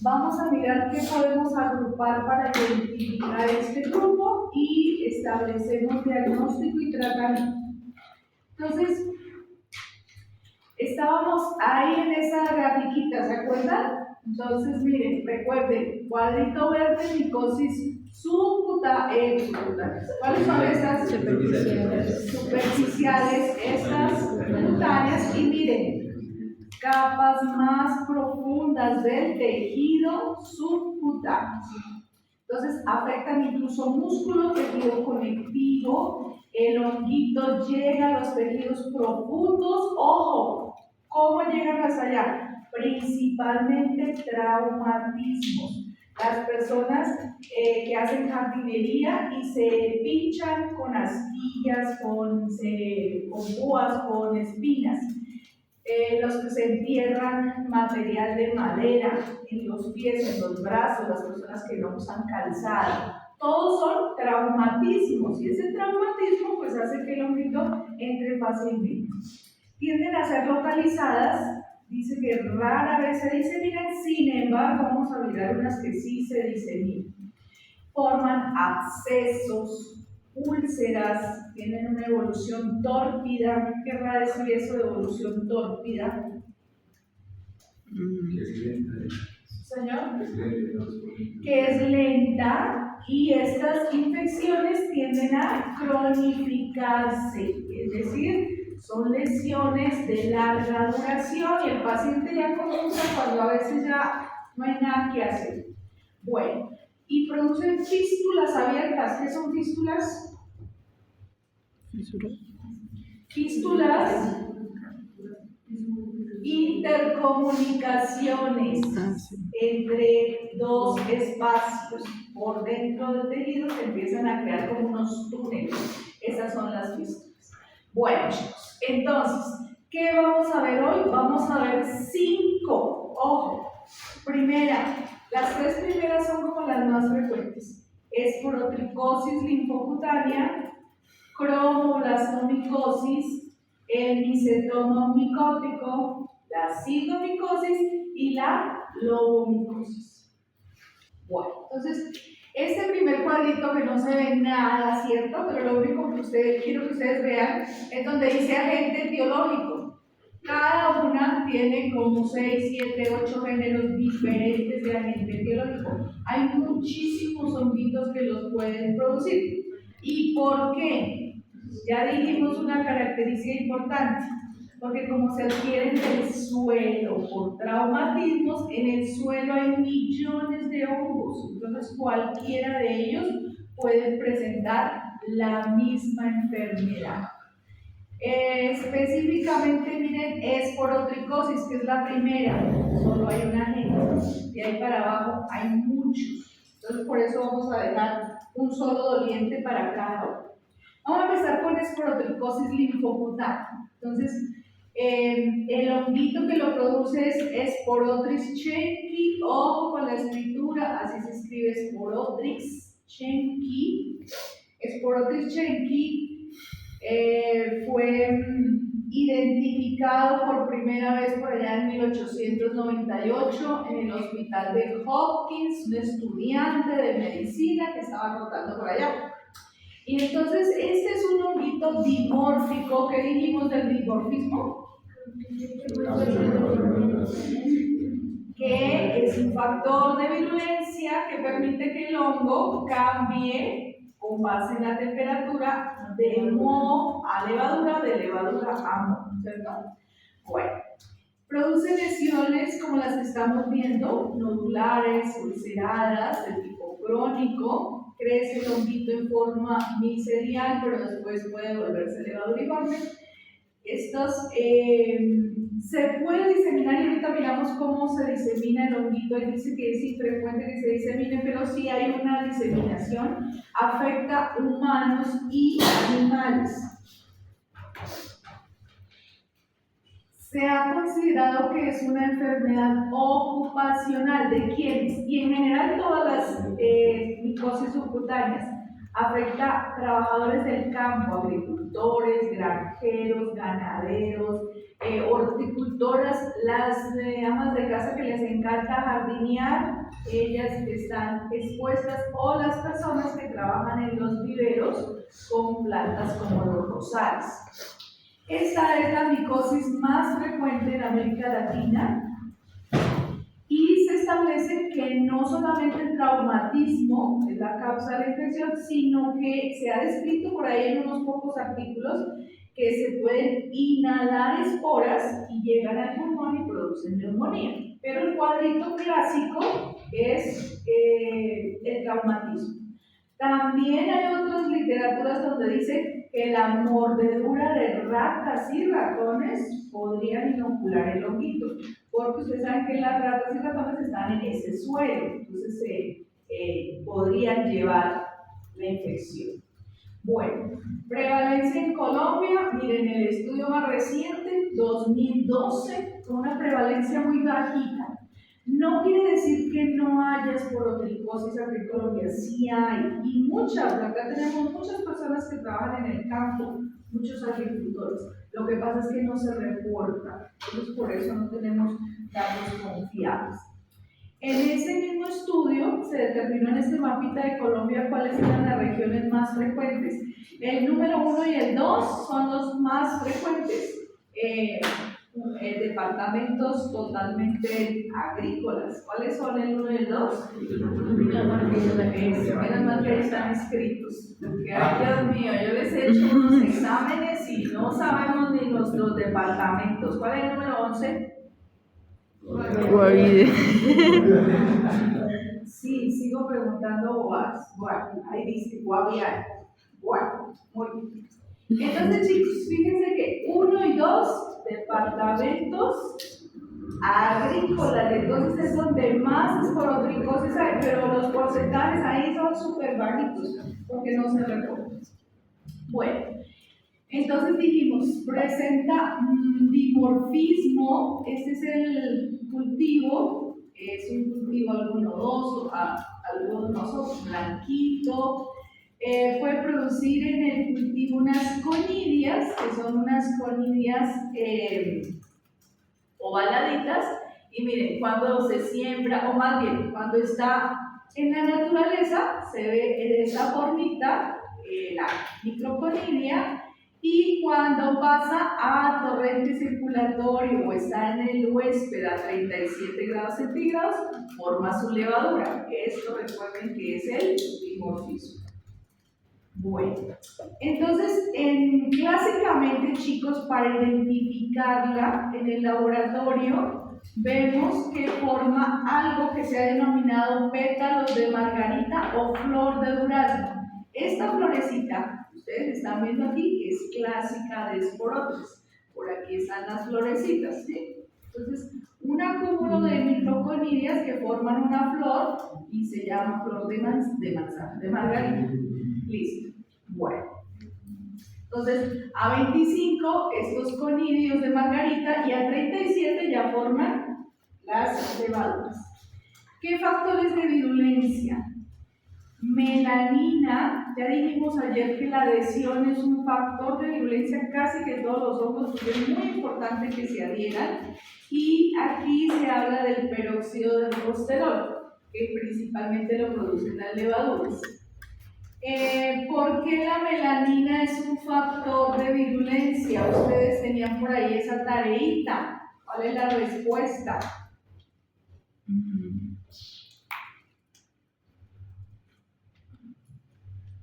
Vamos a mirar qué podemos agrupar para identificar este grupo y establecemos diagnóstico y tratamiento. Entonces, estábamos ahí en esa grafiquita, ¿se acuerdan? Entonces, miren, recuerden, cuadrito verde, micosis subcutánea. ¿Cuáles son estas? Superficiales. Superficiales, estas cutáneas, y miren, capas más profundas del tejido subcutáneo. Entonces, afectan incluso músculo, tejido conectivo, el honguito llega a los tejidos profundos. Ojo, ¿cómo llegan hasta allá? Principalmente traumatismos. Las personas que hacen jardinería y se pinchan con astillas, con púas, con espinas. Los que se entierran material de madera en los pies, en los brazos, las personas que no usan calzado. Todos son traumatismos y ese traumatismo pues hace que el honguito entre fácilmente. Tienden a ser localizadas, dice que rara vez se diseminan, sin embargo vamos a mirar unas que sí se diseminan. Forman abscesos, úlceras, tienen una evolución tórpida. ¿Qué querrá decir eso de evolución tórpida? Señor, que es lenta, y estas infecciones tienden a cronificarse, es decir, son lesiones de larga duración y el paciente ya comienza cuando a veces ya no hay nada que hacer. Bueno, y producen fístulas abiertas. ¿Qué son fístulas? Fístulas, intercomunicaciones entre dos espacios por dentro del tejido que empiezan a crear como unos túneles. Esas son las fístulas. Bueno, chicos, entonces, ¿qué vamos a ver hoy? Vamos a ver 5. Ojo, primera, las 3 primeras son como las más frecuentes. Esporotricosis linfocutánea, cromoblastomicosis, el micetoma micótico, la citomicosis y la lobomicosis. Bueno, entonces, este primer cuadrito que no se ve nada, ¿cierto? Pero lo único que quiero que ustedes vean es donde dice agente etiológico. Cada una tiene como 6, 7, 8 géneros diferentes de agente etiológico. Hay muchísimos honguitos que los pueden producir. ¿Y por qué? Ya dijimos una característica importante, porque como se adquieren del suelo por traumatismos, en el suelo hay millones de hongos, entonces cualquiera de ellos puede presentar la misma enfermedad. Específicamente, miren, esporotricosis, que es la primera, solo hay un agente, de ahí para abajo hay muchos, entonces por eso vamos a dejar un solo doliente para cada uno. Vamos a empezar con esporotricosis linfocutánea. Entonces, el honguito que lo produce es Sporotrix schenki. Ojo con la escritura, así se escribe Sporotrix schenki. Sporotrix schenki fue identificado por primera vez por allá en 1898 en el hospital de Hopkins, un estudiante de medicina que estaba rotando por allá. Y entonces este es un honguito dimórfico. ¿Qué dijimos del dimorfismo? Que es un factor de virulencia que permite que el hongo cambie con base en la temperatura de moho a levadura, de levadura a moho, ¿cierto? Bueno, produce lesiones como las que estamos viendo, nodulares, ulceradas, de tipo crónico. Crece el honguito en forma micelial, pero después puede volverse levaduriforme. Estos se puede diseminar, y ahorita miramos cómo se disemina el honguito. Y dice que es infrecuente que se disemine, pero sí hay una diseminación. Afecta humanos y animales. Se ha considerado que es una enfermedad ocupacional. ¿De quiénes? Y en general todas las micosis subcutáneas afecta a trabajadores del campo, agricultores, granjeros, ganaderos, horticultoras, las amas de casa que les encanta jardinear, ellas están expuestas, o las personas que trabajan en los viveros con plantas como los rosales. Esta es la micosis más frecuente en América Latina y se establece que no solamente el traumatismo es la causa de la infección, sino que se ha descrito por ahí en unos pocos artículos que se pueden inhalar esporas y llegan al pulmón y producen neumonía. Pero el cuadrito clásico es el traumatismo. También hay otras literaturas donde dice que la mordedura de ratas y ratones podrían inocular el honguito, porque ustedes saben que las ratas y ratones están en ese suelo, entonces podrían llevar la infección. Bueno, prevalencia en Colombia, miren el estudio más reciente, 2012, con una prevalencia muy bajita. No quiere decir que no haya esporotricosis aquí en Colombia, sí hay, y muchas, acá tenemos muchas personas que trabajan en el campo, muchos agricultores. Lo que pasa es que no se reporta, entonces por eso no tenemos datos confiables. En ese mismo estudio se determinó en este mapita de Colombia cuáles eran las regiones más frecuentes. El número 1 y el 2 son los más frecuentes. Departamentos totalmente agrícolas. ¿Cuáles son el 1 y el 2? Menos mal que están escritos. Porque, ay Dios mío, yo les he hecho unos exámenes y no sabemos ni los departamentos. ¿Cuál es el número 11? Sí, sigo preguntando boas. Bueno, ahí dice Guaviare. Bueno, muy bien. Entonces, chicos, fíjense que 1 y 2, departamentos agrícolas, entonces es donde más esporotricosis hay, pero los porcentajes ahí son súper bajitos, porque no se reportan. Bueno, entonces dijimos, presenta dimorfismo, este es el cultivo, es un cultivo algodonoso, algodonoso, blanquito. Puede producir en el cultivo unas conidias, que son unas conidias ovaladitas, y miren, cuando se siembra, o más bien, cuando está en la naturaleza, se ve en esa formita, la microconidia, y cuando pasa a torrente circulatorio o está en el huésped a 37 grados centígrados, forma su levadura. Esto recuerden que es el dimorfismo. Bueno, entonces, clásicamente, chicos, para identificarla en el laboratorio, vemos que forma algo que se ha denominado pétalos de margarita o flor de durazno. Esta florecita, ustedes están viendo aquí, es clásica de esporotres. Por aquí están las florecitas, ¿sí? Entonces, un acúmulo de microconidias que forman una flor y se llama flor de margarita. Listo. Bueno. Entonces, a 25 estos conidios de margarita y a 37 ya forman las levaduras. ¿Qué factores de virulencia? Melanina, ya dijimos ayer que la adhesión es un factor de virulencia casi que todos los hongos, porque es muy importante que se adhieran. Y aquí se habla del peróxido de rosterol, que principalmente lo producen las levaduras. ¿Por qué la melanina es un factor de virulencia? Ustedes tenían por ahí esa tareita. ¿Cuál es la respuesta?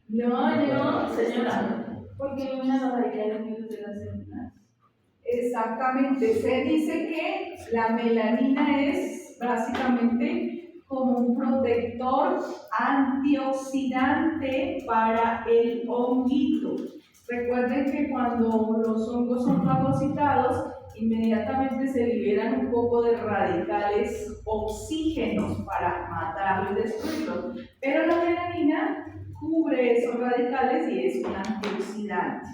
No, señora. Porque una de las radicales de las células. Exactamente. Se dice que la melanina es básicamente como un protector antioxidante para el honguito. Recuerden que cuando los hongos son fagocitados, inmediatamente se liberan un poco de radicales oxígenos para matarlo y destruirlo. Pero la melanina cubre esos radicales y es un antioxidante.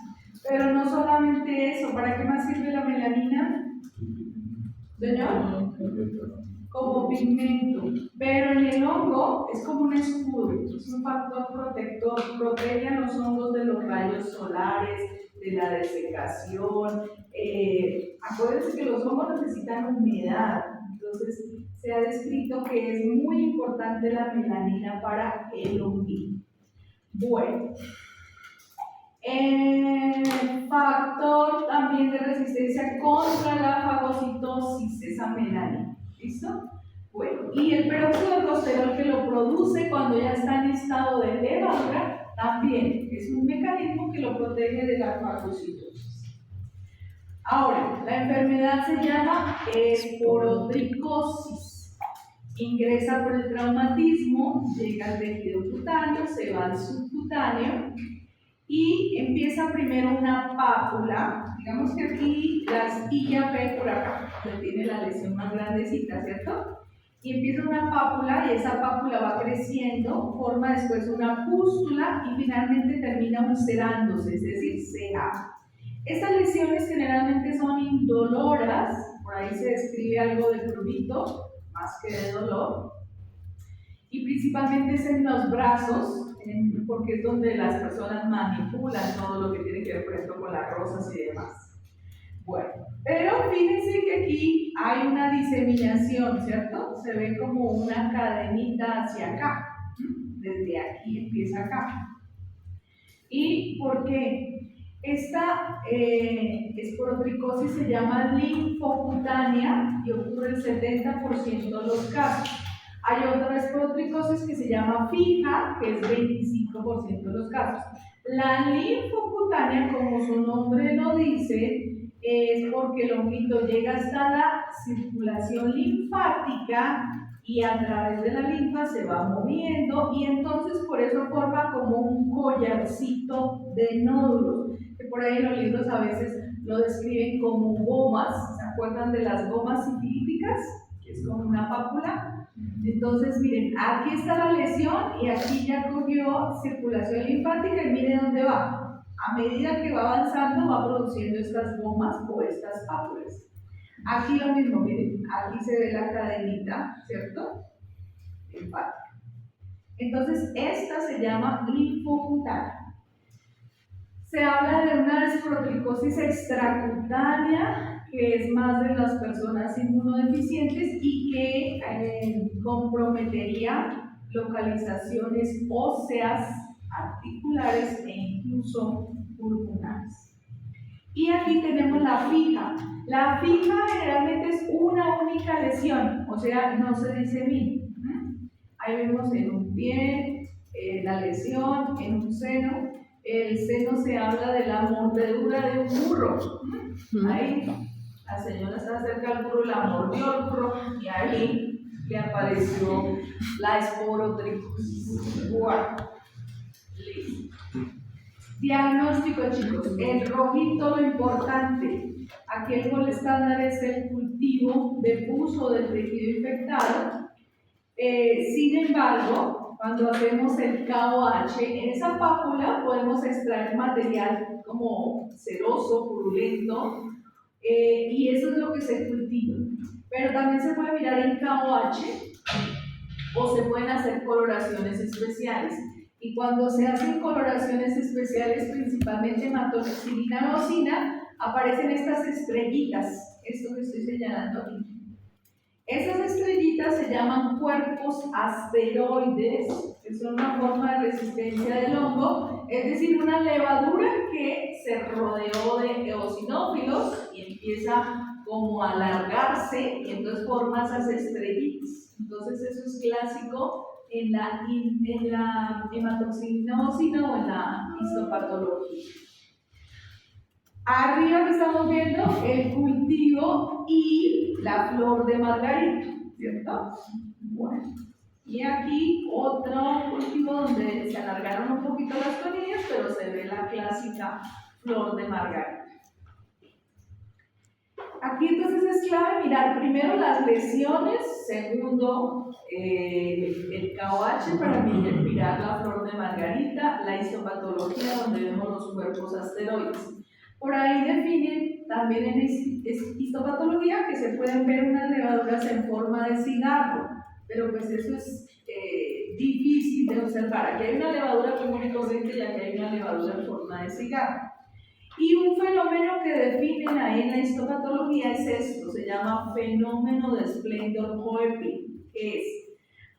Pero no solamente eso, ¿para qué más sirve la melanina? ¿Señor? como pigmento, pero en el hongo es como un escudo, es un factor protector, protege a los hongos de los rayos solares, de la desecación. Acuérdense que los hongos necesitan humedad, entonces se ha descrito que es muy importante la melanina para el honguito. Bueno, factor también de resistencia contra la fagocitosis, esa melanina. ¿Listo? Bueno, y el peróxido de colesterol que lo produce cuando ya está en estado de levadura, también es un mecanismo que lo protege de la fagocitosis. Ahora, la enfermedad se llama esporotricosis. Ingresa por el traumatismo, llega al tejido cutáneo, se va al subcutáneo y empieza primero una pápula. Digamos que aquí la astilla ve por acá, donde tiene la lesión más grandecita, ¿cierto? Y empieza una pápula y esa pápula va creciendo, forma después una pústula y finalmente termina ulcerándose, es decir, se abre. Estas lesiones generalmente son indoloras, por ahí se describe algo de prurito, más que de dolor, y principalmente es en los brazos, porque es donde las personas manipulan todo lo que tiene que ver, por ejemplo, con las rosas y demás. Bueno, pero fíjense que aquí hay una diseminación, ¿cierto? Se ve como una cadenita hacia acá, desde aquí empieza acá. ¿Y por qué? Esta esporotricosis se llama linfocutánea y ocurre el 70% de los casos. Hay otra esporotricosis que se llama fija, que es 25% de los casos. La linfocutánea, como su nombre lo dice, es porque el honguito llega hasta la circulación linfática y a través de la linfa se va moviendo y entonces por eso forma como un collarcito de nódulos, que por ahí en los libros a veces lo describen como gomas. ¿Se acuerdan de las gomas sifilíticas? Que es como una pápula. Entonces miren, aquí está la lesión y aquí ya cogió circulación linfática y miren dónde va. A medida que va avanzando va produciendo estas gomas o estas pápulas. Aquí lo mismo, miren, aquí se ve la cadenita, ¿cierto? Linfática. Entonces, esta se llama linfocutánea. Se habla de una esporotricosis extracutánea, que es más de las personas inmunodeficientes y que comprometería localizaciones óseas, articulares e incluso pulmonares. Y aquí tenemos la fija. La fija generalmente es una única lesión, o sea, no se disemina. Ahí vemos en un pie, la lesión, en un seno. El seno se habla de la mordedura de un burro. Ahí la señora está cerca del burro, la mordió el burro y ahí le apareció la esporotricosis. Wow. Listo. Diagnóstico, chicos, el rojito lo importante. Aquí el gol estándar es el cultivo de pus o del tejido infectado. Sin embargo, cuando hacemos el KOH, en esa pápula podemos extraer material como ceroso, purulento, y eso es lo que se cultiva. Pero también se puede mirar en KOH o se pueden hacer coloraciones especiales. Y cuando se hacen coloraciones especiales, principalmente hematoxilina leucina, aparecen estas estrellitas, esto que estoy señalando aquí. Esas estrellitas se llaman cuerpos asteroides, que son una forma de resistencia del hongo, es decir, una levadura que se rodeó de eosinófilos y empieza como a alargarse y entonces forma esas estrellitas. Entonces eso es clásico en la hematoxilina leucina o en la histopatología. Arriba que estamos viendo el cultivo y la flor de margarita, ¿cierto? Bueno, y aquí otro cultivo donde se alargaron un poquito las colillas, pero se ve la clásica flor de margarita. Aquí entonces es clave mirar primero las lesiones, segundo el KOH para mirar la flor de margarita, la histopatología donde vemos los cuerpos asteroides. Por ahí definen también en histopatología que se pueden ver unas levaduras en forma de cigarro, pero pues eso es difícil de observar. Aquí hay una levadura común y corriente y aquí hay una levadura en forma de cigarro. Y un fenómeno que definen ahí en la histopatología es esto, se llama fenómeno de Splendor-Hoeping, que es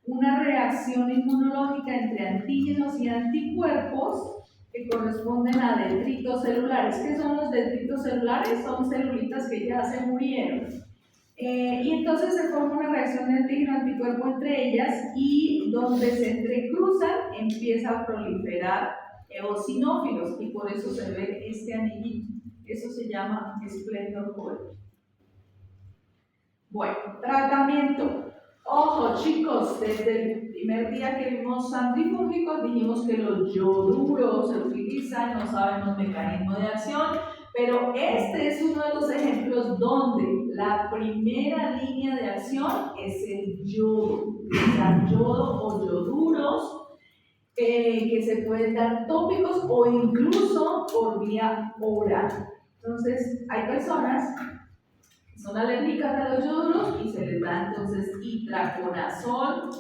una reacción inmunológica entre antígenos y anticuerpos que corresponden a detritos celulares. ¿Qué son los detritos celulares? Son celulitas que ya se murieron. Y entonces se forma una reacción de antígeno-anticuerpo entre ellas y donde se entrecruzan empieza a proliferar eosinófilos y por eso se ve este anillito. Eso se llama Splendor-Hoeping. Bueno, tratamiento. Ojo chicos, desde el primer día que vimos antifúngicos dijimos que los yoduros se utilizan, no sabemos mecanismo de acción, pero este es uno de los ejemplos donde la primera línea de acción es el yodo, o sea, yodo o yoduros que se pueden dar tópicos o incluso por vía oral. Entonces, hay personas que son alérgicas a los yoduros y se les da entonces itraconazol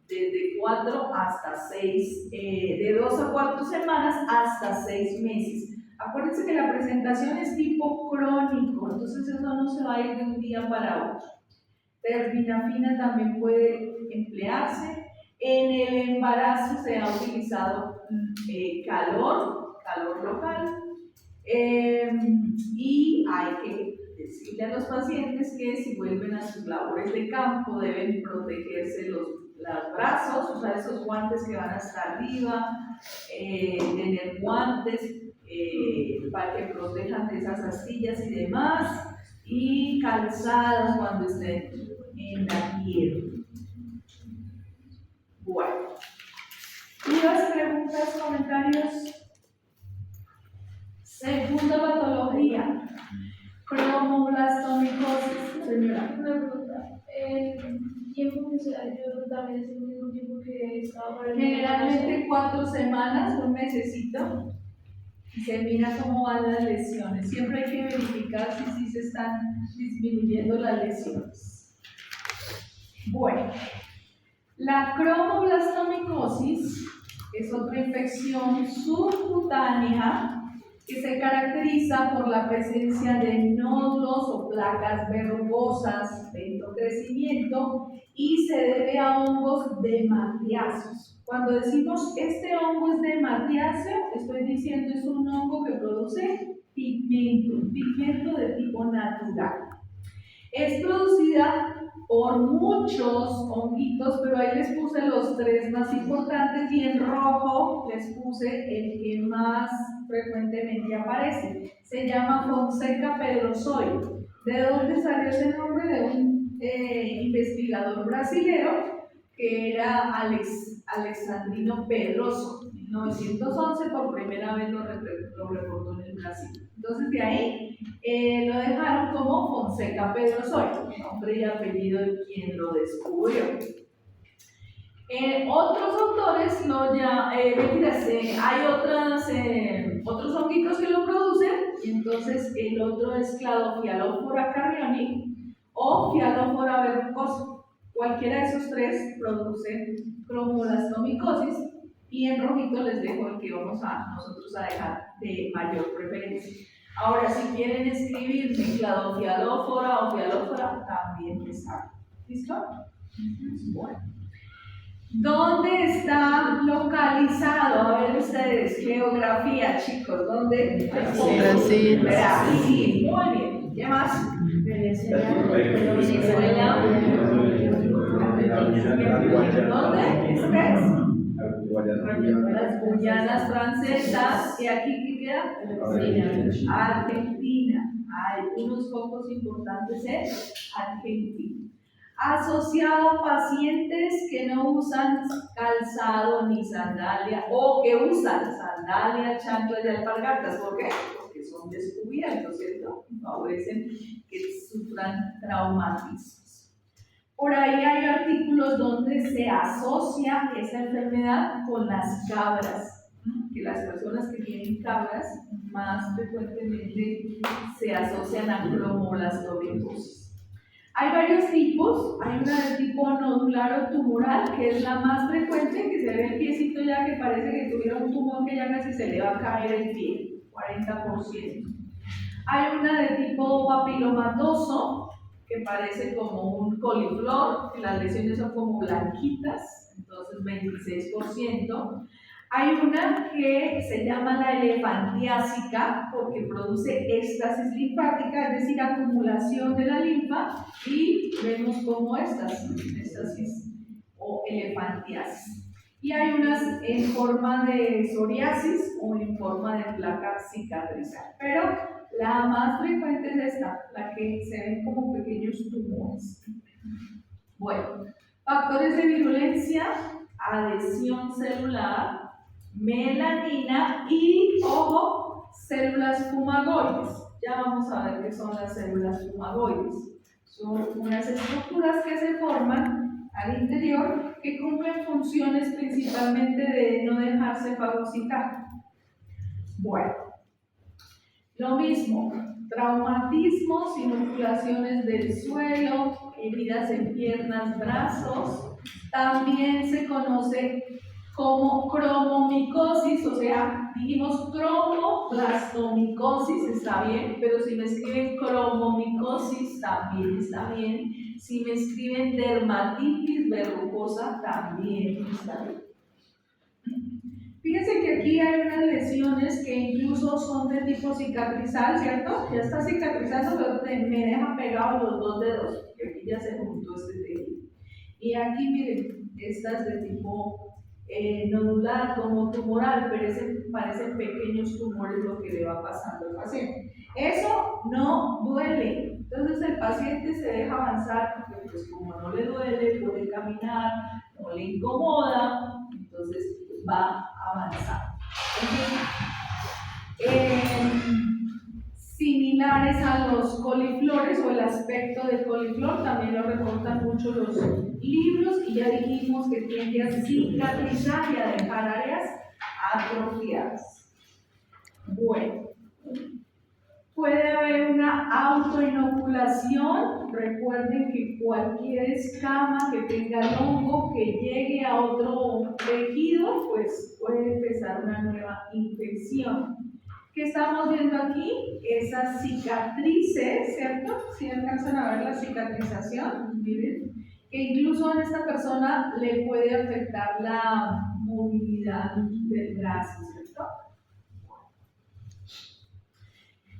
desde 4 hasta 6, de 2 a 4 semanas hasta 6 meses. Acuérdense que la presentación es tipo crónico, entonces eso no se va a ir de un día para otro. Terbinafina también puede emplearse. En el embarazo se ha utilizado calor local. Y hay que decirle a los pacientes que si vuelven a sus labores de campo deben protegerse los brazos, usar esos guantes que van hasta arriba, tener guantes para que protejan de esas astillas y demás, y calzados cuando estén en la piel. Bueno, ¿dudas, preguntas, comentarios? Segunda patología, cromoblastomicosis. Señora. Una pregunta. ¿El tiempo que se da yo también es el mismo tiempo que estaba para el Generalmente 4 semanas, un mesecito, y se mira cómo van las lesiones. Siempre hay que verificar si sí se están disminuyendo las lesiones. Bueno, la cromoblastomicosis es otra infección subcutánea que se caracteriza por la presencia de nódulos o placas verrugosas de lento crecimiento y se debe a hongos dematiáceos. Cuando decimos este hongo es dematiáceo, estoy diciendo es un hongo que produce pigmento de tipo natural. Es producida por muchos honguitos, pero ahí les puse los 3 más importantes y en rojo les puse el que más frecuentemente aparece. Se llama Fonseca pedrozoide. ¿De dónde salió ese nombre? De un investigador brasilero que era Alexandrino Pedroso. En 1911 por primera vez lo reportó en el Brasil. Entonces de ahí lo dejaron como Fonseca pedrozoide, nombre y apellido de quien lo descubrió. Otros autores hay otros honguitos que lo producen, y entonces el otro es Cladofialophora carrioni o Fialophora verrucosa. Cualquiera de esos 3 produce cromoblastomicosis, y en rojito les dejo el que vamos a nosotros a dejar de mayor preferencia. Ahora, si quieren escribirme Cladofialophora o Fialophora, también les hago. ¿Listo? Bueno. ¿Dónde está localizado? A ver ustedes, geografía, chicos, ¿dónde? Brasil. Brasil, muy bien. ¿Qué más? Venezuela. ¿Dónde? ¿Eso qué es? Las Guyanas francesas. ¿Y aquí qué queda? Argentina. Hay unos pocos importantes en Argentina. Asociado a pacientes que no usan calzado ni sandalia o que usan sandalia, chanclas y alpargatas. ¿Por qué? Porque son descubiertos, ¿cierto? Favorecen que sufran traumatismos. Por ahí hay artículos donde se asocia esa enfermedad con las cabras. que las personas que tienen cabras más frecuentemente se asocian a cromoblastomicosis. Hay varios tipos, hay una de tipo nodular o tumoral, que es la más frecuente, que se ve el piecito ya que parece que tuviera un tumor que ya casi se le va a caer el pie, 40%. Hay una de tipo papilomatoso, que parece como un coliflor, que las lesiones son como blanquitas, entonces 26%. Hay una que se llama la elefantiásica porque produce éstasis linfática, es decir, acumulación de la linfa, y vemos como éstasis o elefantiasis. Y hay unas en forma de psoriasis o en forma de placa cicatrizal. Pero la más frecuente es esta, la que se ven como pequeños tumores. Bueno, factores de virulencia, adhesión celular, melanina y, ojo, células fumagoides. Ya vamos a ver qué son las células fumagoides. Son unas estructuras que se forman al interior que cumplen funciones principalmente de no dejarse fagocitar. Bueno, lo mismo, traumatismos, inoculaciones del suelo, heridas en piernas, brazos. También se conoce como cromomicosis, o sea, dijimos cromoblastomicosis, está bien, pero si me escriben cromomicosis también está bien. Si me escriben dermatitis verrucosa también está bien. Fíjense que aquí hay unas lesiones que incluso son de tipo cicatrizal, ¿cierto? Ya está cicatrizando, pero me deja pegados los dos dedos, y aquí ya se juntó este tejido. Y aquí, miren, esta es de tipo nodular como tumoral, pero parecen pequeños tumores lo que le va pasando al paciente. Eso no duele, entonces el paciente se deja avanzar porque pues como no le duele, puede caminar, no le incomoda, entonces va a avanzar. Similares a los coliflores o el aspecto del coliflor, también lo reportan mucho los libros y ya dijimos que tiende a cicatrizar y a dejar áreas atrofiadas. Bueno, puede haber una autoinoculación. Recuerden que cualquier escama que tenga el hongo que llegue a otro tejido, pues puede empezar una nueva infección. ¿Qué estamos viendo aquí? Esas cicatrices, ¿cierto? Si alcanzan a ver la cicatrización, miren, que incluso a esta persona le puede afectar la movilidad del brazo, ¿cierto?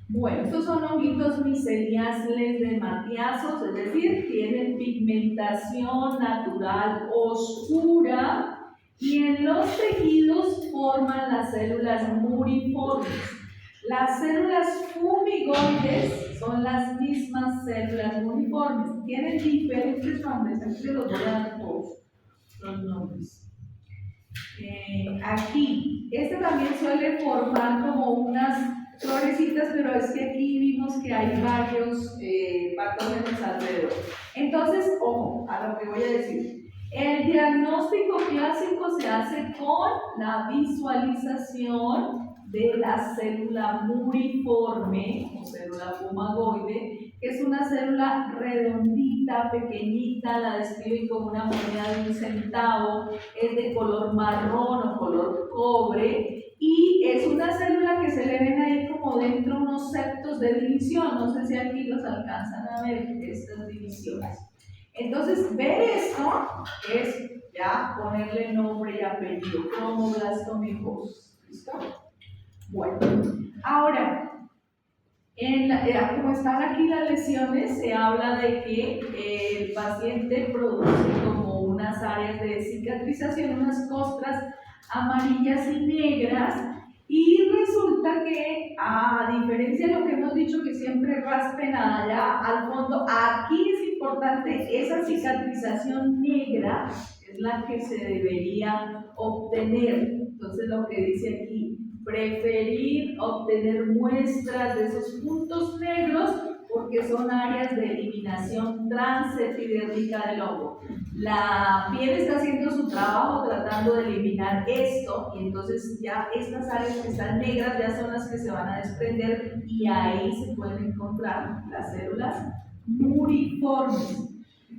Bueno, estos son honguitos miceliales de matiazos, es decir, tienen pigmentación natural oscura y en los tejidos forman las células muriformes. Las células fumigoides son las mismas células muriformes, tienen diferentes nombres, aquí se los voy a dar todos los nombres. Aquí, este también suele formar como unas florecitas, pero es que aquí vimos que hay varios patógenos alrededor. Entonces, ojo a lo que voy a decir. El diagnóstico clásico se hace con la visualización de la célula muriforme o célula fumagoide, que es una célula redondita, pequeñita, la describen como una moneda de 1 centavo, es de color marrón o color cobre, y es una célula que se le ven ahí como dentro unos septos de división. No sé si aquí los alcanzan a ver, estas divisiones. Entonces, ver esto es ya ponerle nombre y apellido, cromoblastomicosis. ¿Listo? Bueno, ahora, como están aquí las lesiones, se habla de que el paciente produce como unas áreas de cicatrización, unas costras amarillas y negras, y resulta que, a diferencia de lo que hemos dicho que siempre raspen allá al fondo, aquí es importante esa cicatrización negra, es la que se debería obtener. Entonces lo que dice aquí, preferir obtener muestras de esos puntos negros porque son áreas de eliminación transepidérmica del hongo. La piel está haciendo su trabajo tratando de eliminar esto y entonces ya estas áreas que están negras ya son las que se van a desprender y ahí se pueden encontrar las células muriformes.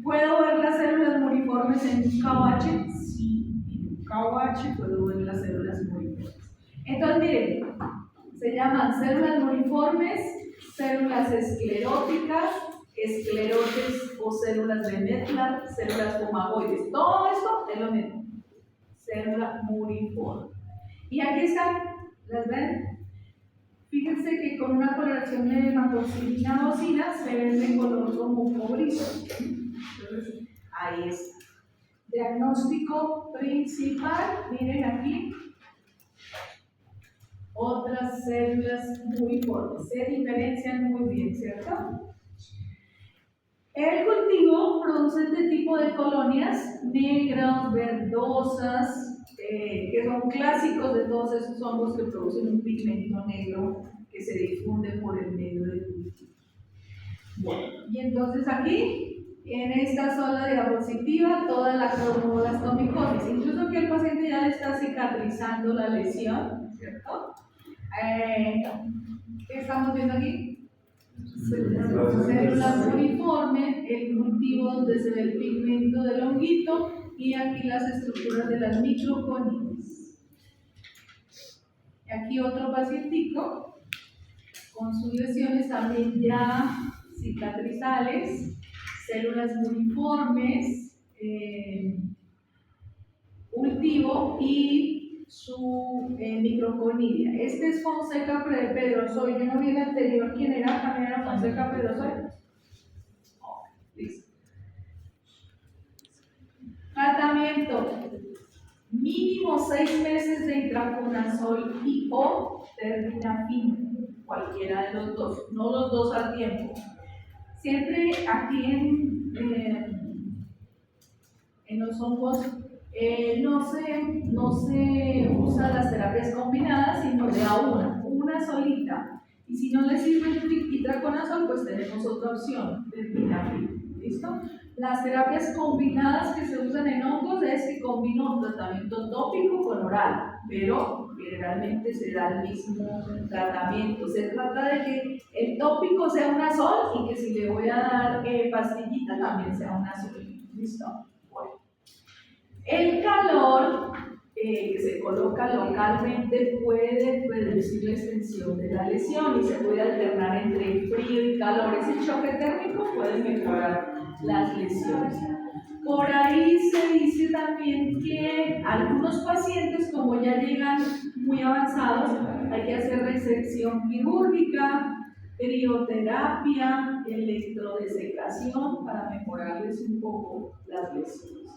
¿Puedo ver las células muriformes en un KOH? Sí, en un KOH puedo ver las células muriformes. Entonces miren, se llaman células muriformes, células escleróticas, esclerotes o células de Medlar, células fumagoides. Todo esto es lo mismo. Célula muriforme. Y aquí están, ¿las ven? Fíjense que con una coloración de hematoxilina docina se ven de color como cobrizo. Entonces, ahí está. Diagnóstico principal, miren aquí. Otras células muriformes. Se diferencian muy bien, ¿cierto? El cultivo produce este tipo de colonias negras, verdosas, que son clásicos de todos esos hongos que producen un pigmento negro que se difunde por el medio del cultivo. Bueno, y entonces aquí, en esta sola diapositiva, toda la cromoblastomicosis, incluso que el paciente ya le está cicatrizando la lesión, ¿cierto? ¿Qué estamos viendo aquí? Célula muriforme, el cultivo donde se ve el pigmento del honguito y aquí las estructuras de las microconias. Aquí otro pacientico con sus lesiones también ya cicatrizales, células muriformes, cultivo y su microconidia. Este es Fonseca Pedrosoy. Yo no vi el anterior. ¿Quién era? ¿También era Fonseca Pedrosoy? Oh, listo. Tratamiento. Mínimo 6 meses de intraconazol y o terbinafina. Cualquiera de los dos. No los dos al tiempo. Siempre aquí en los hongos no se usan las terapias combinadas, sino de a una solita. Y si no le sirve el itraconazol, pues tenemos otra opción, el vinafil. ¿Listo? Las terapias combinadas que se usan en hongos es que combina un tratamiento tópico con oral, pero generalmente se da el mismo tratamiento. Se trata de que el tópico sea una sol y que si le voy a dar pastillita también sea una sol. ¿Listo? Bueno. El calor que se coloca localmente puede reducir la extensión de la lesión y se puede alternar entre frío y calor. Ese choque térmico puede mejorar las lesiones. Por ahí se dice también que algunos pacientes, como ya llegan muy avanzados, hay que hacer resección quirúrgica, crioterapia, electrodesecación para mejorarles un poco las lesiones.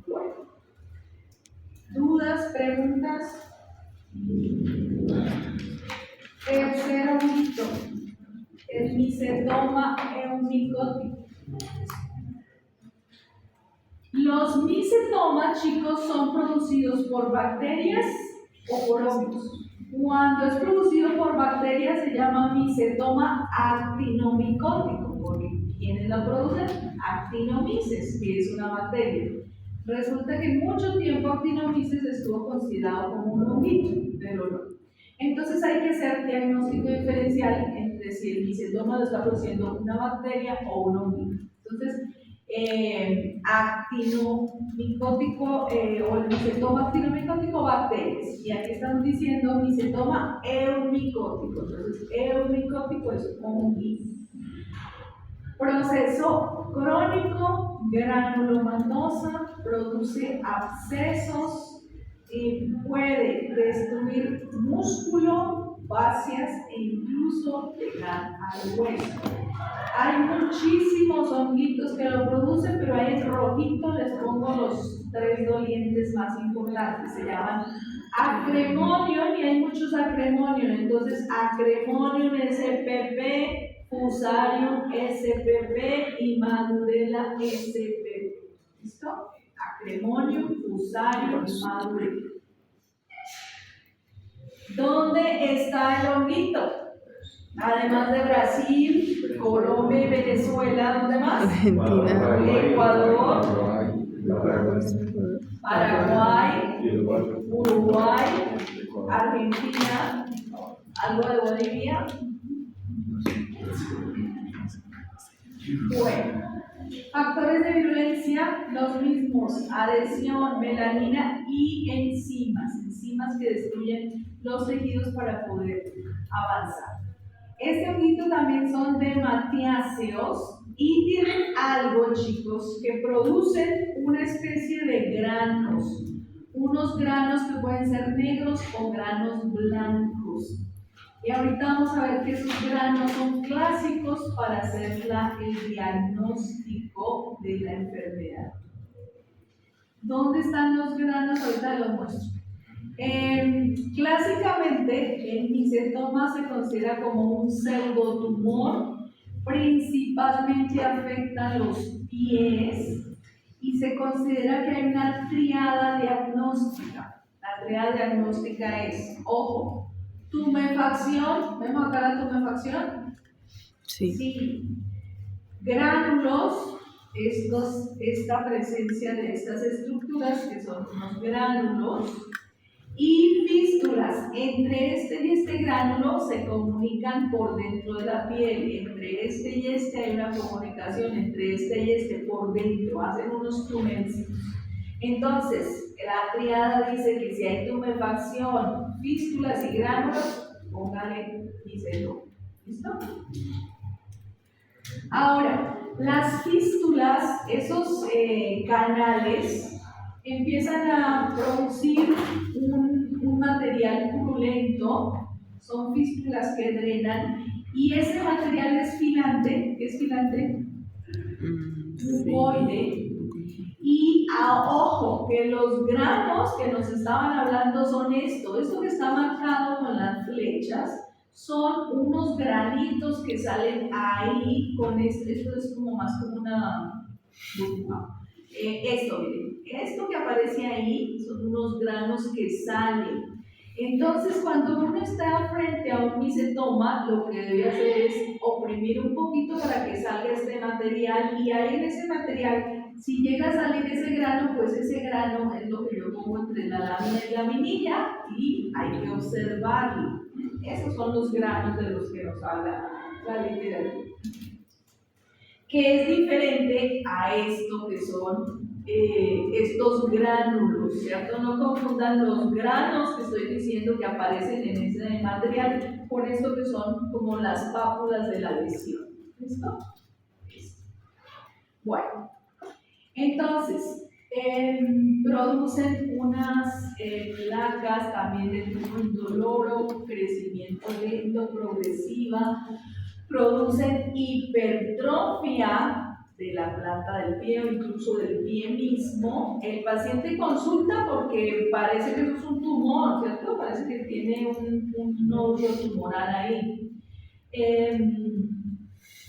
Bueno, ¿dudas, preguntas? Tercer honguito, el micetoma eumicótico. Los micetomas, chicos, son producidos por bacterias o por hongos. Cuando es producido por bacterias se llama micetoma actinomicótico, porque ¿quiénes lo producen? Actinomices, que es una bacteria. Resulta que mucho tiempo Actinomices estuvo considerado como un honguito, pero no. Entonces hay que hacer diagnóstico diferencial entre si el micetoma lo está produciendo una bacteria o un honguito. Entonces, actinomicótico o el micetoma actinomicótico, bacterias. Y aquí estamos diciendo micetoma eumicótico. Entonces, eumicótico es honguito. Proceso crónico, granulomatosa, produce abscesos, puede destruir músculo, fascias e incluso llegar al hueso. Hay muchísimos honguitos que lo producen, pero ahí en rojito les pongo los 3 dolientes más importantes. Se llaman Acremonium y hay muchos Acremonium. Entonces, Acremonium spp, Fusarium spp y Madurella spp. ¿Listo? Acremonium, Fusarium y Madurella. ¿Dónde está el honguito? Además de Brasil, Colombia y Venezuela, ¿dónde más? Argentina, Ecuador, Paraguay, Paraguay, Uruguay, Argentina, algo de Bolivia. Bueno, factores de virulencia, los mismos: adhesión, melanina y enzimas que destruyen los tejidos para poder avanzar. Este honguito también son dematiáceos y tienen algo, chicos, que producen una especie de granos, unos granos que pueden ser negros o granos blancos. Y ahorita vamos a ver que esos granos son clásicos para hacer el diagnóstico de la enfermedad. ¿Dónde están los granos? Ahorita los muestro. Clásicamente, el micetoma se considera como un pseudotumor, principalmente afecta a los pies y se considera que hay una triada diagnóstica. La triada diagnóstica es, ojo, tumefacción, ¿vemos acá la tumefacción? sí. Sí. Gránulos, esta presencia de estas estructuras que son unos gránulos, y fístulas. Entre este y este gránulo se comunican por dentro de la piel. Entre este y este hay una comunicación, entre este y este por dentro, hacen unos túneles. Entonces, la triada dice que si hay tumefacción, fístulas y gránulos, póngale micetoma. ¿Listo? Ahora, las fístulas, esos canales, empiezan a producir un material purulento, son fístulas que drenan, y ese material es filante. ¿Qué es filante? Mucoide. Y ojo, que los granos que nos estaban hablando son esto que está marcado con las flechas, son unos granitos que salen ahí con esto es como más como una burbuja. Miren, esto que aparece ahí son unos granos que salen. Entonces, cuando uno está frente a un micetoma, lo que debe hacer es oprimir un poquito para que salga este material, y ahí en ese material, si llega a salir ese grano, pues ese grano es lo que yo pongo entre la lámina y la laminilla y hay que observarlo. Esos son los granos de los que nos habla la literatura. Que es diferente a esto que son estos gránulos, ¿cierto? No confundan los granos que estoy diciendo que aparecen en ese material con esto que son como las pápulas de la lesión. ¿Listo? Bueno, entonces, producen unas placas también de tipo indoloro, crecimiento lento, progresiva, producen hipertrofia de la planta del pie o incluso del pie mismo. El paciente consulta porque parece que eso es un tumor, ¿cierto? Parece que tiene un nódulo tumoral ahí.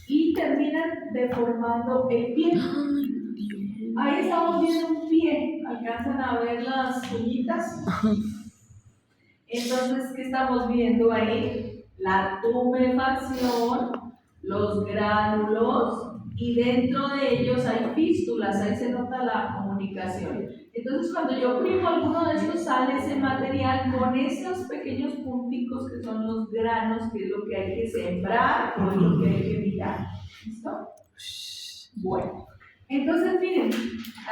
Y terminan deformando el pie. Ahí estamos viendo un pie, alcanzan a ver las uñitas. Entonces, ¿qué estamos viendo ahí? La tumefacción, los gránulos, y dentro de ellos hay fístulas, ahí se nota la comunicación. Entonces, cuando yo oprimo alguno de estos, sale ese material con esos pequeños punticos que son los granos, que es lo que hay que sembrar o es lo que hay que mirar. ¿Listo? Bueno, entonces miren,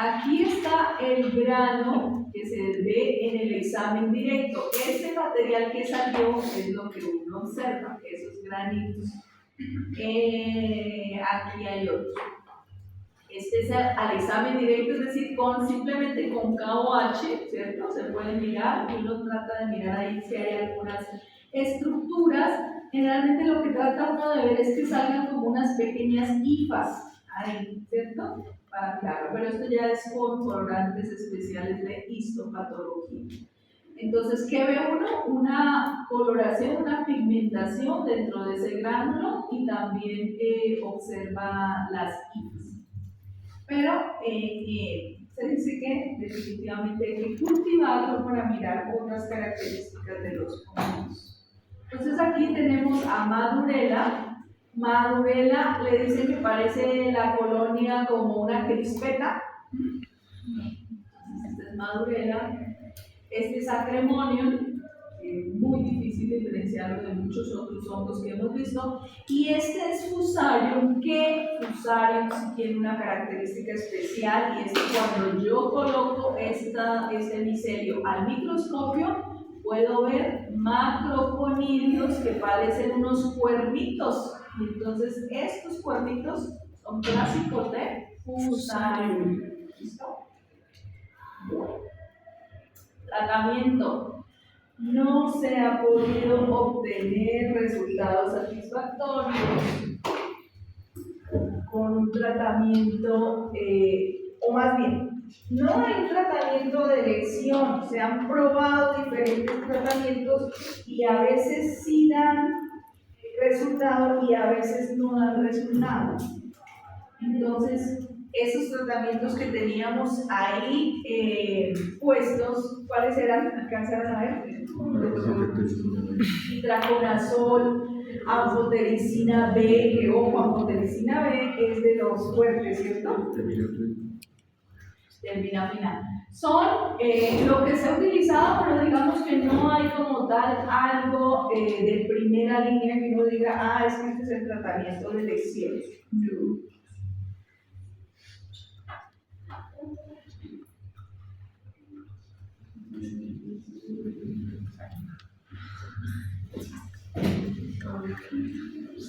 aquí está el grano que se ve en el examen directo. Ese material que salió es lo que uno observa, esos granitos. Aquí hay otro. Este es al examen directo, es decir, simplemente con K o H, ¿cierto? Se puede mirar, y uno trata de mirar ahí si hay algunas estructuras. Generalmente lo que trata uno de ver es que salgan como unas pequeñas hifas ahí, ¿cierto? Claro, pero esto ya es con colorantes especiales de histopatología. Entonces, ¿qué ve uno? Una coloración, una pigmentación dentro de ese gránulo, y también observa las hifas. Pero se dice que definitivamente hay que cultivarlo para mirar otras características de los hongos. Entonces aquí tenemos a Madurela. Madurela le dicen que parece la colonia como una crispeta. Esta es Madurela. Este es Acremonium, muy difícil diferenciarlo de muchos otros hongos que hemos visto. Y este es Fusarium, que Fusarium sí tiene una característica especial, y es que cuando yo coloco este micelio al microscopio, puedo ver macroponidios que parecen unos cuernitos. Y entonces estos cuernitos son clásicos de Fusarium. ¿Listo? Tratamiento. No se ha podido obtener resultados satisfactorios con un tratamiento, o más bien, no hay un tratamiento de elección. Se han probado diferentes tratamientos y a veces sí dan resultado y a veces no dan resultado. Entonces, esos tratamientos que teníamos ahí puestos, ¿cuáles eran? ¿Alcanzaron a ver? Itraconazol, anfotericina B, que ojo, anfotericina B es de los fuertes, ¿cierto? Terminafina. Son lo que se ha utilizado, pero digamos que no hay como tal algo de primera línea que uno diga, es que este es el tratamiento de elección. No.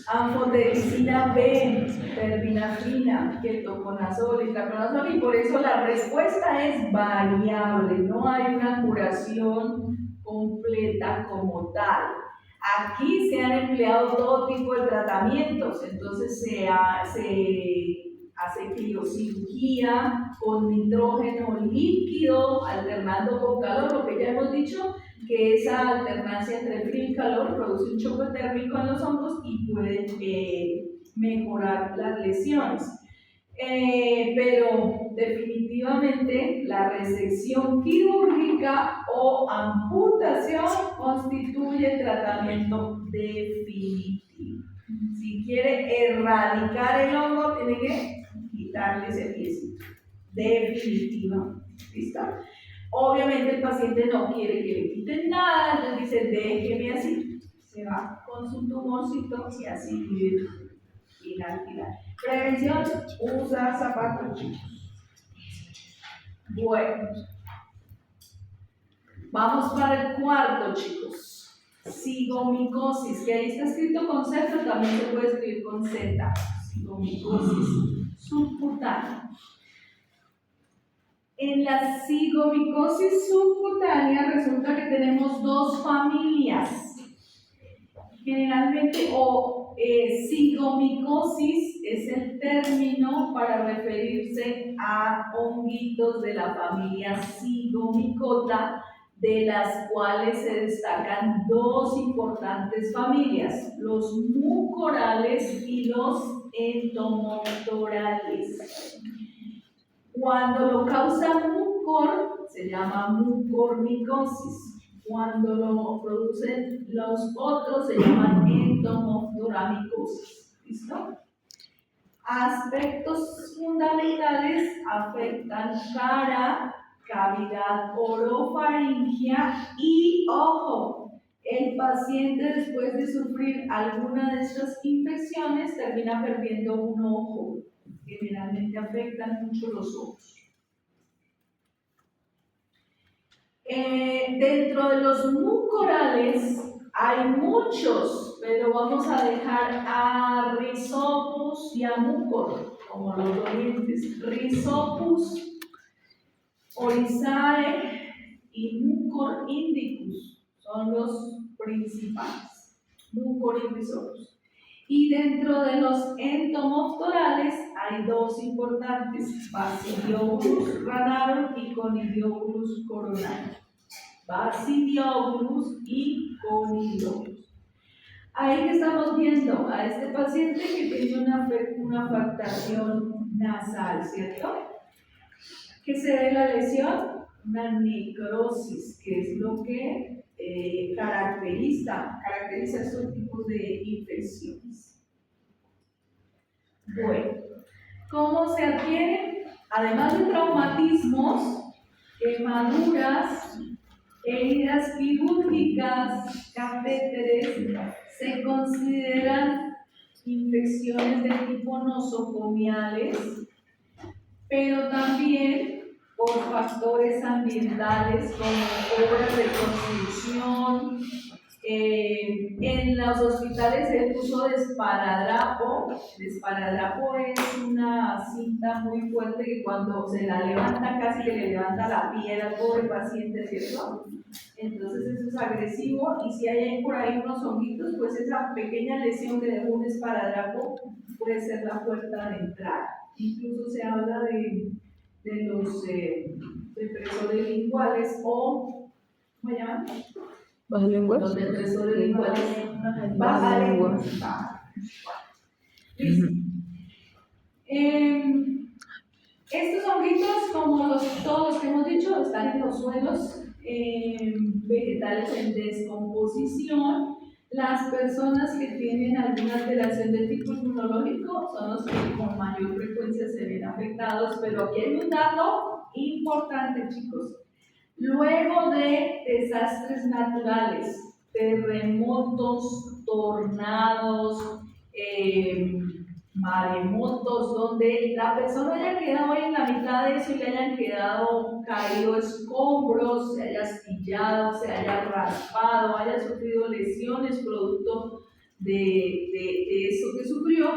Anfotericina B, terbinafina, ketoconazol, itraconazol, y por eso la respuesta es variable, no hay una curación completa como tal. Aquí se han empleado todo tipo de tratamientos, entonces se hace criocirugía con nitrógeno líquido, alternando con calor, lo que ya hemos dicho, que esa alternancia entre frío y calor produce un choque térmico en los hongos y puede mejorar las lesiones. Pero definitivamente la resección quirúrgica o amputación constituye el tratamiento definitivo. Si quiere erradicar el hongo, tiene que quitarle ese piecito. Definitivamente. ¿Listo? Obviamente el paciente no quiere que le quiten nada, entonces dice, déjeme así. Se va con su tumorcito y así vive. Final. Prevención, usar zapatos chicos. Bueno, vamos para el cuarto, chicos. Cigomicosis, que ahí está escrito con Z, pero también se puede escribir con Z. Cigomicosis subcutánea. En la cigomicosis subcutánea resulta que tenemos dos familias. Generalmente, cigomicosis es el término para referirse a honguitos de la familia Zygomicota, de las cuales se destacan dos importantes familias, los mucorales y los entomoptorales. Cuando lo causa mucor, se llama mucormicosis. Cuando lo producen los otros, se llaman entomoptoramicosis. ¿Listo? Aspectos fundamentales afectan cara, cavidad orofaringea y ojo. El paciente, después de sufrir alguna de estas infecciones, termina perdiendo un ojo. Generalmente afectan mucho los ojos. Dentro de los mucorales hay muchos, pero vamos a dejar a Rhizopus y a Mucor como los dolientes. Rhizopus oryzae y Mucor indicus son los principales. Mucor y Rhizopus. Y dentro de los entomoptorales hay dos importantes, Basidiobulus ranarum y Conidiobulus coronarum. Basidiobulus y Conidiobulus. Ahí que estamos viendo a este paciente que tiene una afectación nasal, ¿cierto? ¿Qué se ve en la lesión? Una necrosis, que es lo que caracteriza estos tipos de infecciones. Bueno, ¿cómo se adquieren? Además de traumatismos, quemaduras, heridas quirúrgicas, catéteres, se consideran infecciones de tipo nosocomiales, pero también por factores ambientales como obras de construcción. En los hospitales el uso de esparadrapo. El esparadrapo es una cinta muy fuerte que cuando se la levanta casi que le levanta la piel al pobre paciente, ¿cierto? Entonces eso es agresivo y si hay por ahí unos honguitos, pues esa pequeña lesión que dejó un esparadrapo puede ser la puerta de entrada. Incluso se habla de los depresores linguales o, ¿cómo se llaman? ¿Baja lenguas? Los depresores linguales. Baja lenguas. Listo. Estos honguitos, como todos los que hemos dicho, están en los suelos vegetales en descomposición. Las personas que tienen alguna alteración de tipo inmunológico son los que con mayor frecuencia se ven afectados, pero aquí hay un dato importante, chicos. Luego de desastres naturales, terremotos, tornados, maremotos, donde la persona haya quedado en la mitad de eso y le hayan quedado caído escombros, se haya astillado, se haya raspado, haya sufrido lesiones producto de eso que sufrió,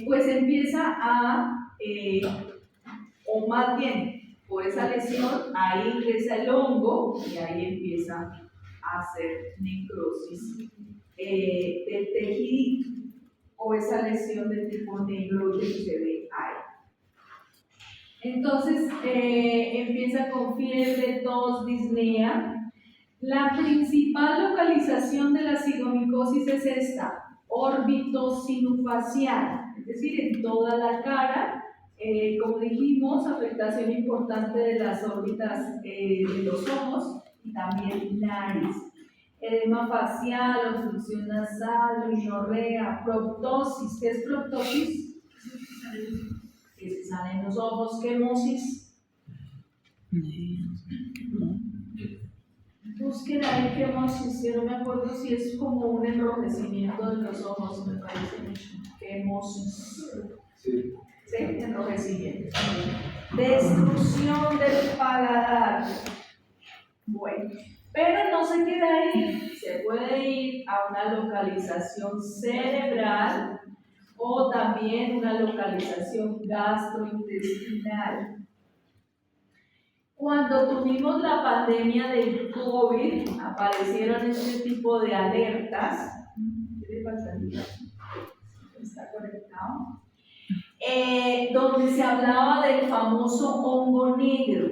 pues empieza o más bien, por esa lesión, ahí ingresa el hongo y ahí empieza a hacer necrosis del tejido o esa lesión de tipo negro que se ve ahí. Entonces empieza con fiebre, tos, disnea. La principal localización de la cigomicosis es esta, orbitosinufacial, es decir, en toda la cara. Como dijimos, afectación importante de las órbitas de los ojos y también nariz. Edema facial, obstrucción nasal, rinorrea, proptosis. ¿Qué es proptosis? Que se sale en los ojos. Quemosis. Busquen ahí quemosis. Yo no me acuerdo si es como un enrojecimiento de los ojos, me parece mucho. Quemosis. Sí. Sí, enrojecimiento. Destrucción del paladar. Bueno, pero no se queda ahí. Se puede ir a una localización cerebral o también una localización gastrointestinal. Cuando tuvimos la pandemia del COVID, aparecieron este tipo de alertas. ¿Qué le pasaría? ¿Está conectado? Donde se hablaba del famoso hongo negro.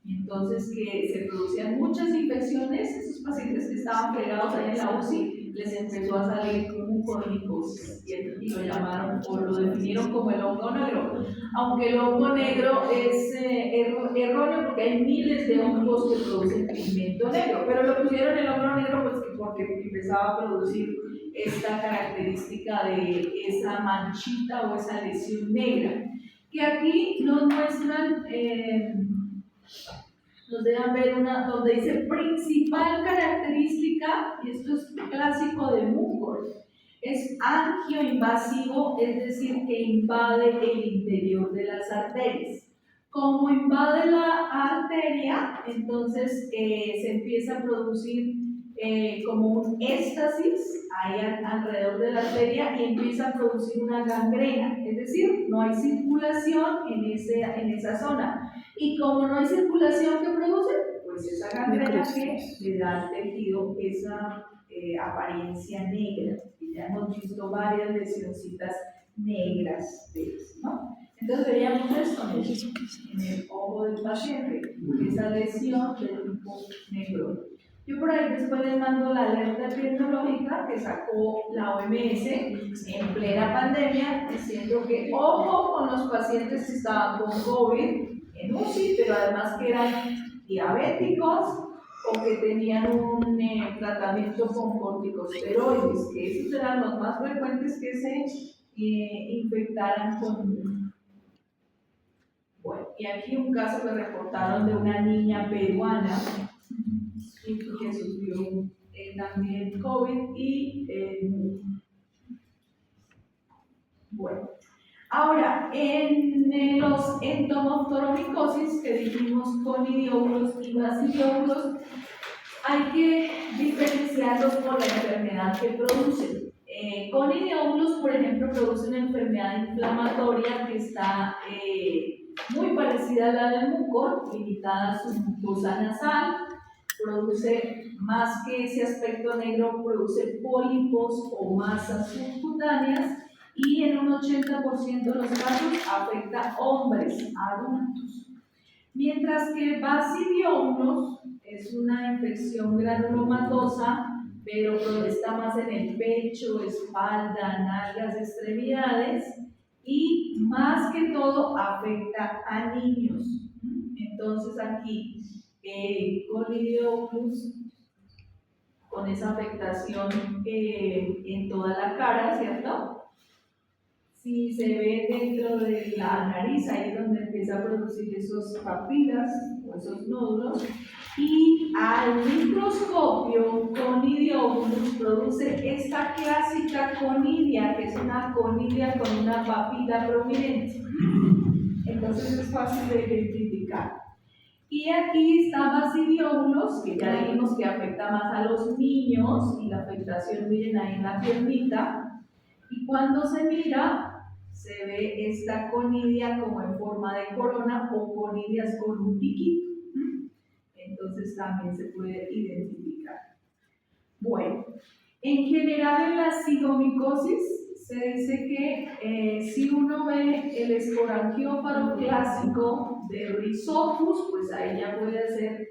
Entonces, que se producían muchas infecciones, esos pacientes que estaban pegados ahí en la UCI, les empezó a salir mucormicosis y lo llamaron o lo definieron como el hongo negro. Aunque el hongo negro es erróneo porque hay miles de hongos que producen pigmento negro, pero lo pusieron el hongo negro pues porque empezaba a producir esta característica de esa manchita o esa lesión negra, que aquí nos muestran, nos dejan ver una donde dice principal característica, y esto es clásico de Mucor, es angioinvasivo, es decir, que invade el interior de las arterias. Como invade la arteria, entonces se empieza a producir como un éstasis ahí alrededor de la arteria y empieza a producir una gangrena, es decir, no hay circulación en esa zona. Y como no hay circulación que produce, pues esa gangrena que le da al tejido esa apariencia negra. Y ya hemos visto varias lesioncitas negras de eso, ¿no? Entonces veíamos esto en el ojo del paciente, esa lesión del tipo negro. Yo por ahí después les mando la alerta epidemiológica que sacó la OMS en plena pandemia, diciendo que ojo con los pacientes que estaban con COVID en UCI, pero además que eran diabéticos, o que tenían un tratamiento con corticosteroides, que esos eran los más frecuentes que se infectaran con. Bueno, y aquí un caso que reportaron de una niña peruana que sufrió también COVID y bueno. Ahora, en los entomoftoromikosis que dijimos conidióbulos y basidióbulos, hay que diferenciarlos por la enfermedad que producen. Conidióbulos, por ejemplo, produce una enfermedad inflamatoria que está muy parecida a la del mucor, limitada a su mucosa nasal, produce más que ese aspecto negro, produce pólipos o masas subcutáneas y en un 80% de los casos afecta a hombres adultos. Mientras que basidióbulos es una infección granulomatosa, pero está más en el pecho, espalda, nalgas, extremidades y más que todo afecta a niños. Entonces aquí conidióbulos con esa afectación en toda la cara, ¿cierto? Si se ve dentro de la nariz, ahí es donde empieza a producir esos papilas o esos nódulos. Y al microscopio, conidióbulos produce esta clásica conidia, que es una conidia con una papila prominente. Entonces es fácil de identificar. Y aquí está basidióbulos, que ya dijimos que afecta más a los niños, y la afectación, miren ahí en la piernita. Y cuando se mira, se ve esta conidia como en forma de corona o conidias con un piquito. Entonces también se puede identificar. Bueno, en general en la cigomicosis se dice que si uno ve el esporangióparo clásico de Rhizopus, pues ahí ya puede hacer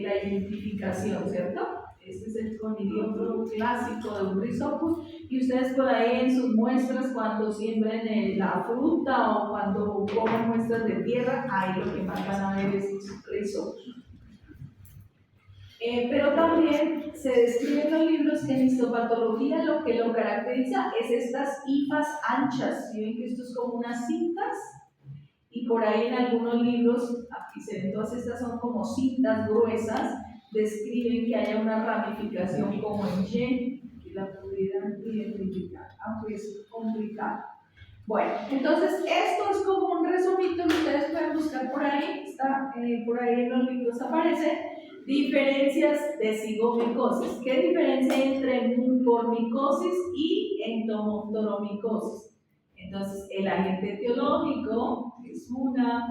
la identificación, ¿cierto? Este es el conidióforo clásico de un Rhizopus, y ustedes por ahí en sus muestras, cuando siembren la fruta o cuando comen muestras de tierra, ahí lo que más van a ver es Rhizopus. Pero también se describe en los libros que en histopatología lo que lo caracteriza es estas hifas anchas. ¿Sí ven que esto es como unas cintas? Y por ahí en algunos libros, aquí se ven todas estas, son como cintas gruesas, describen que haya una ramificación como en Y, que la pudieran identificar, aunque es complicado. Bueno, entonces esto es como un resumito que ustedes pueden buscar por ahí, está por ahí en los libros aparece. Diferencias de cigomicosis. ¿Qué diferencia hay entre mucormicosis y entomoftoromikosis? Entonces, el agente etiológico es una.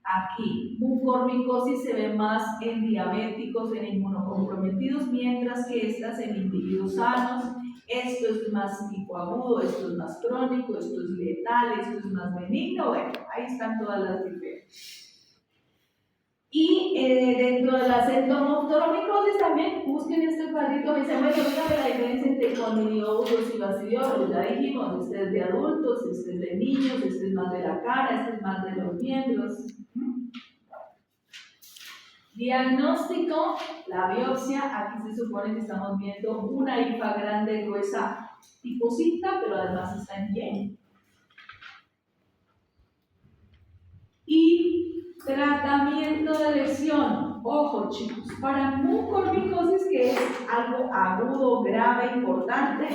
Aquí, mucormicosis se ve más en diabéticos, en inmunocomprometidos, mientras que estas en individuos sanos. Esto es más tipo agudo, esto es más crónico, esto es letal, esto es más benigno. Bueno, ahí están todas las diferencias. Y dentro de las entomoftoromikosis también busquen este cuadrito. Me dice, bueno, dígame la diferencia entre conidióbulos y basidióbulos. Ya dijimos, este es de adultos, este es de niños, este es más de la cara, este es más de los miembros. Diagnóstico, la biopsia. Aquí se supone que estamos viendo una hifa grande, gruesa, tipo cinta, pero además está en Y. Y tratamiento de lesión. Ojo, chicos, para mucormicosis, que es algo agudo, grave, importante,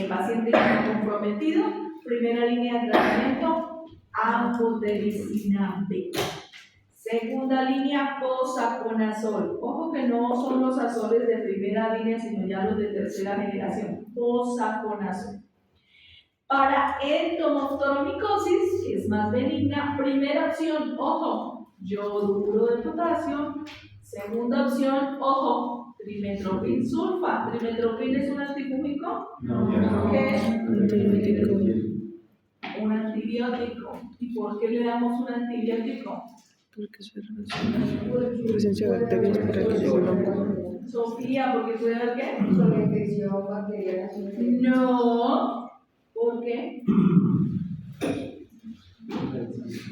paciente comprometido, primera línea de tratamiento, amphotericina B. Segunda línea, posaconazol. Ojo que no son los azoles de primera línea, sino ya los de tercera generación. Posaconazol. Para entomoftoromikosis, que es más benigna, primera opción, ojo, yoduro de potasio. Segunda opción, ojo, trimetoprim sulfa. ¿Trimetoprim es un antifúngico? No. ¿Qué es? Antibiótico. Un antibiótico. ¿Y por qué le damos un antibiótico? Porque se relaciona presencia de bacterias para que llegue el hongo. Sofía, ¿porque puede haber qué? Con la infección bacteriana. No. ¿Por qué?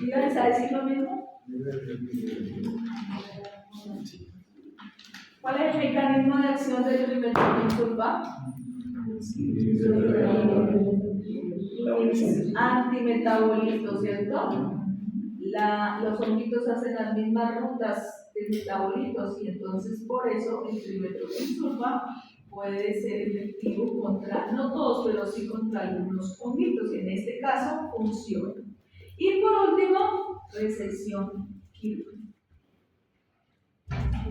Díganles a decir lo mismo. ¿Cuál es el mecanismo de acción del trimetilsulfa? Es antimetabolito, ¿cierto? Los honguitos hacen las mismas rutas de metabolitos y entonces por eso el trimetilsulfa puede ser efectivo contra, no todos, pero sí contra algunos honguitos, y en este caso funciona. Y por último, resección quirúrgica.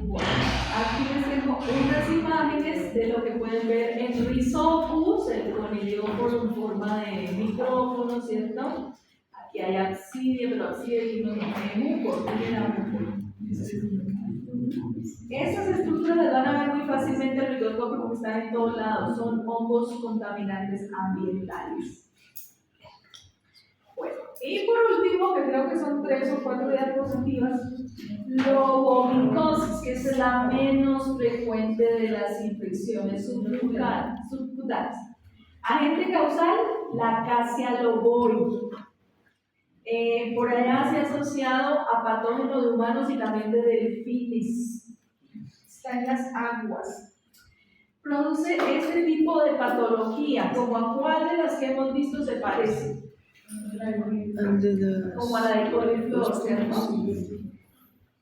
Bueno, aquí les tengo unas imágenes de lo que pueden ver en Rhizopus, el conidiopo en forma de micrófono, ¿cierto? Aquí hay absidia, pero absidia aquí no tiene muco, tiene muco. Estas estructuras las van a ver muy fácilmente en el microscopio porque están en todos lados, son hongos contaminantes ambientales. Bueno, y por último, que creo que son 3 o 4 diapositivas, lobomicosis, que es la menos frecuente de las infecciones subcutáneas. Agente causal, la Acacia loboi. Por allá se ha asociado a patógenos de humanos y también de delfines. Está en las aguas. Produce este tipo de patología, como a cuál de las que hemos visto se parece. Como a la de coliflor, ¿cierto?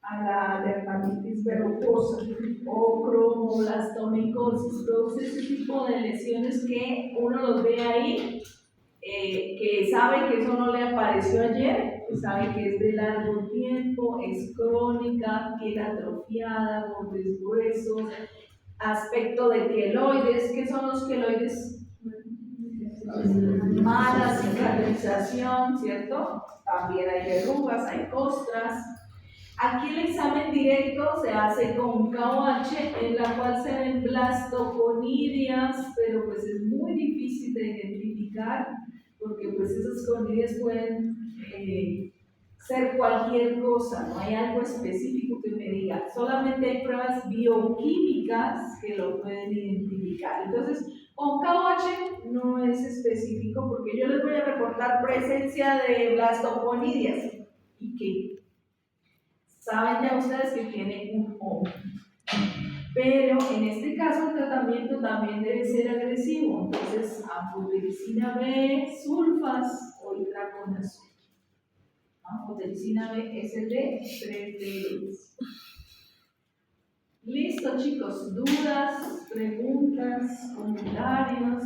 A la dermatitis verrucosa o cromoblastomicosis. Produce ese tipo de lesiones que uno los ve ahí, que sabe que eso no le apareció ayer, que sabe que es de largo tiempo, es crónica, piel atrofiada, bordes gruesos, aspecto de queloides. ¿Qué son los queloides? Mala cicatrización, ¿cierto? También hay verrugas, hay costras. Aquí el examen directo se hace con KOH, en la cual se ven blastoconidias, pero pues es muy difícil de identificar, porque pues esas conidias pueden ser cualquier cosa, no hay algo específico que me diga, solamente hay pruebas bioquímicas que lo pueden identificar. Entonces, con KOH no es específico, porque yo les voy a reportar presencia de blastoconidias y que saben ya ustedes que tiene un hongo. Pero en este caso el tratamiento también debe ser agresivo, entonces anfotericina B, sulfas o itraconazol. Anfotericina B es el de 3 D. Listo, chicos, dudas, preguntas, comentarios.